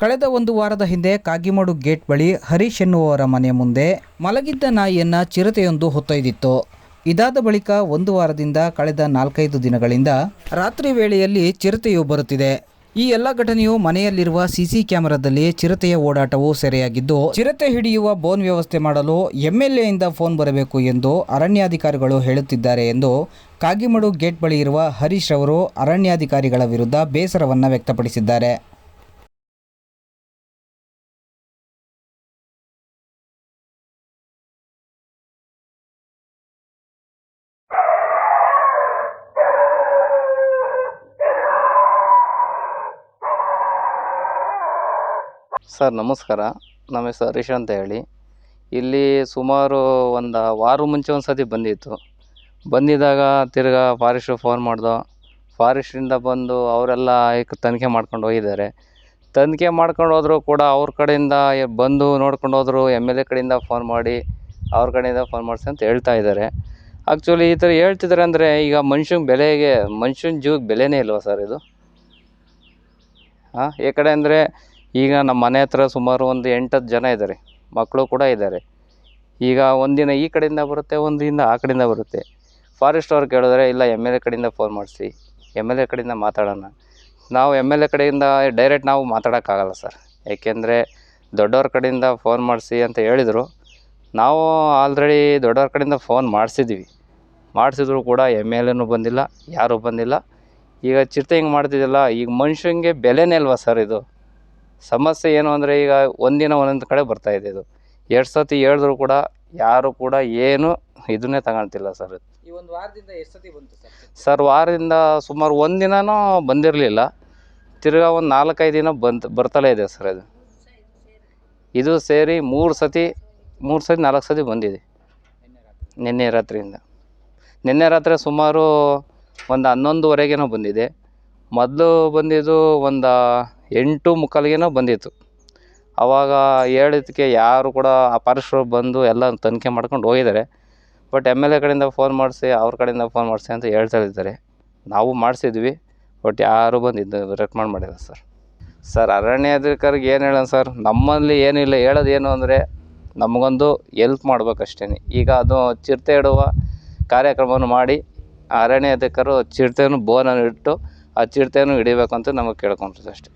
ಕಳೆದ ಒಂದು ವಾರದ ಹಿಂದೆ ಕಾಗಿಮಡು ಗೇಟ್ ಬಳಿ ಹರೀಶ್ ಎನ್ನುವವರ ಮನೆ ಮುಂದೆ ಮಲಗಿದ್ದ ನಾಯಿಯನ್ನ ಚಿರತೆಯೊಂದು ಹೊತ್ತೊಯ್ದಿತ್ತು. ಇದಾದ ಬಳಿಕ ಒಂದು ವಾರದಿಂದ ಕಳೆದ 4-5 ದಿನಗಳಿಂದ ರಾತ್ರಿ ವೇಳೆಯಲ್ಲಿ ಚಿರತೆಯು ಬರುತ್ತಿದೆ. ಈ ಎಲ್ಲ ಘಟನೆಯು ಮನೆಯಲ್ಲಿರುವ ಸಿಸಿ ಕ್ಯಾಮೆರಾದಲ್ಲಿ ಚಿರತೆಯ ಓಡಾಟವು ಸೆರೆಯಾಗಿದ್ದು, ಚಿರತೆ ಹಿಡಿಯುವ ಬೋನ್ ವ್ಯವಸ್ಥೆ ಮಾಡಲು ಎಂಎಲ್ಎಯಿಂದ ಫೋನ್ ಬರಬೇಕು ಎಂದು ಅರಣ್ಯಾಧಿಕಾರಿಗಳು ಹೇಳುತ್ತಿದ್ದಾರೆ ಎಂದು ಕಾಗಿಮಡು ಗೇಟ್ ಬಳಿ ಇರುವ ಹರೀಶ್ ಅವರು ಅರಣ್ಯಾಧಿಕಾರಿಗಳ ವಿರುದ್ಧ ಬೇಸರವನ್ನ ವ್ಯಕ್ತಪಡಿಸಿದ್ದಾರೆ. ಸರ್ ನಮಸ್ಕಾರ. ನಮ್ಮ ಹೆಸರು ಹರೀಶ್ ಅಂತ ಹೇಳಿ. ಇಲ್ಲಿ ಸುಮಾರು ಒಂದು ವಾರ ಮುಂಚೆ ಒಂದು ಸತಿ ಬಂದಿದ್ದಾಗ ತಿರ್ಗಾ ಫಾರೆಸ್ಟ್ರು ಫೋನ್ ಮಾಡ್ದು. ಫಾರೆಸ್ಟ್ರಿಂದ ಬಂದು ಅವರೆಲ್ಲ ತನಿಖೆ ಮಾಡ್ಕೊಂಡು ಹೋಗಿದ್ದಾರೆ. ತನಿಖೆ ಮಾಡ್ಕೊಂಡು ಹೋದರೂ ಕೂಡ ಅವ್ರ ಕಡೆಯಿಂದ ಬಂದು ನೋಡ್ಕೊಂಡು ಹೋದರು. MLA ಕಡೆಯಿಂದ ಫೋನ್ ಮಾಡಿ ಅವ್ರ ಕಡೆಯಿಂದ ಫೋನ್ ಮಾಡಿಸಿ ಅಂತ ಹೇಳ್ತಾ ಇದ್ದಾರೆ. ಆ್ಯಕ್ಚುಲಿ ಈ ಥರ ಹೇಳ್ತಿದ್ದಾರೆ ಅಂದರೆ ಈಗ ಮನುಷ್ಯನ ಜೀವಕ್ಕೆ ಬೆಲೆನೇ ಇಲ್ವಾ ಸರ್ ಇದು? ಏಕಡೆ ಅಂದರೆ ಈಗ ನಮ್ಮ ಮನೆ ಹತ್ರ ಸುಮಾರು ಒಂದು 8-10 ಜನ ಇದ್ದಾರೆ, ಮಕ್ಕಳು ಕೂಡ ಇದ್ದಾರೆ. ಈಗ ಒಂದಿನ ಈ ಕಡೆಯಿಂದ ಬರುತ್ತೆ, ಒಂದಿನ ಆ ಕಡೆಯಿಂದ ಬರುತ್ತೆ. ಫಾರೆಸ್ಟ್ ಅವ್ರು ಕೇಳಿದ್ರೆ ಇಲ್ಲ MLA ಕಡೆಯಿಂದ ಫೋನ್ ಮಾಡಿಸಿ, MLA ಕಡೆಯಿಂದ ಮಾತಾಡೋಣ. ನಾವು MLA ಕಡೆಯಿಂದ ಡೈರೆಕ್ಟ್ ನಾವು ಮಾತಾಡೋಕ್ಕಾಗಲ್ಲ ಸರ್. ಏಕೆಂದರೆ ದೊಡ್ಡವ್ರ ಕಡೆಯಿಂದ ಫೋನ್ ಮಾಡಿಸಿ ಅಂತ ಹೇಳಿದರು. ನಾವು ಆಲ್ರೆಡಿ ದೊಡ್ಡವ್ರ ಕಡೆಯಿಂದ ಫೋನ್ ಮಾಡಿಸಿದ್ರು ಕೂಡ MLAನೂ ಬಂದಿಲ್ಲ, ಯಾರೂ ಬಂದಿಲ್ಲ. ಈಗ ಚಿರತೆ ಹಿಂಗೆ ಮಾಡ್ತಿದ್ದಿಲ್ಲ, ಈಗ ಮನುಷ್ಯಂಗೆ ಬೆಲೆನೇ ಅಲ್ವಾ ಸರ್ ಇದು? ಸಮಸ್ಯೆ ಏನು ಅಂದರೆ ಈಗ ಒಂದಿನ ಒಂದೊಂದು ಕಡೆ ಬರ್ತಾಯಿದೆ. ಇದು 2 ಸತಿ ಹೇಳಿದ್ರು ಕೂಡ ಯಾರು ಕೂಡ ಏನು ಇದನ್ನೇ ತಗೊಳ್ತಿಲ್ಲ ಸರ್. ಈ ಒಂದು ವಾರದಿಂದ ಎಷ್ಟು ಸತಿ ಬಂತು ಸರ್? ವಾರದಿಂದ ಸುಮಾರು ಒಂದಿನನೂ ಬಂದಿರಲಿಲ್ಲ. ತಿರ್ಗಾ ಒಂದು 4-5 ದಿನ ಬರ್ತಲೇ ಇದೆ ಸರ್. ಇದು ಸೇರಿ 3 ಸತಿ 4 ಸತಿ ಬಂದಿದೆ ನಿನ್ನೆ ರಾತ್ರಿಯಿಂದ. ನಿನ್ನೆ ರಾತ್ರಿ ಸುಮಾರು ಒಂದು 11:30ಗೇನೋ ಬಂದಿದೆ. ಮೊದಲು ಬಂದಿದ್ದು ಒಂದು 8:45ಗೇನೋ ಬಂದಿತ್ತು. ಆವಾಗ ಹೇಳಿದ್ದಕ್ಕೆ ಯಾರು ಕೂಡ ಆ ಫಾರೆಸ್ಟ್ರು ಬಂದು ಎಲ್ಲ ತನಿಖೆ ಮಾಡ್ಕೊಂಡು ಹೋಗಿದ್ದಾರೆ. ಬಟ್ MLA ಕಡೆಯಿಂದ ಫೋನ್ ಮಾಡಿಸಿ, ಅವ್ರ ಕಡೆಯಿಂದ ಫೋನ್ ಮಾಡಿಸಿ ಅಂತ ಹೇಳ್ತಾ ಇದ್ದಾರೆ. ನಾವು ಮಾಡಿಸಿದ್ವಿ, ಬಟ್ ಯಾರೂ ಬಂದು ರೆಕಮೆಂಡ್ ಮಾಡಿಲ್ಲ ಸರ್. ಅರಣ್ಯಾಧಿಕಾರಿಗೆ ಏನು ಹೇಳೋಣ ಸರ್, ನಮ್ಮಲ್ಲಿ ಏನಿಲ್ಲ. ಹೇಳೋದೇನು ಅಂದರೆ ನಮಗೊಂದು ಹೆಲ್ಪ್ ಮಾಡ್ಬೇಕಷ್ಟೇ. ಈಗ ಅದು ಚಿರತೆ ಇಡುವ ಕಾರ್ಯಕ್ರಮವನ್ನು ಮಾಡಿ ಅರಣ್ಯಾಧಿಕಾರಿಗಳು ಚಿರತೆಯನ್ನು ಬೋನನ್ನು ಇಟ್ಟು ಆ ಚಿರತೆಯನ್ನು ಹಿಡಿಬೇಕಂತ ನಮಗೆ ಕೇಳ್ಕೊಂತೀವಿ ಅಷ್ಟೇ.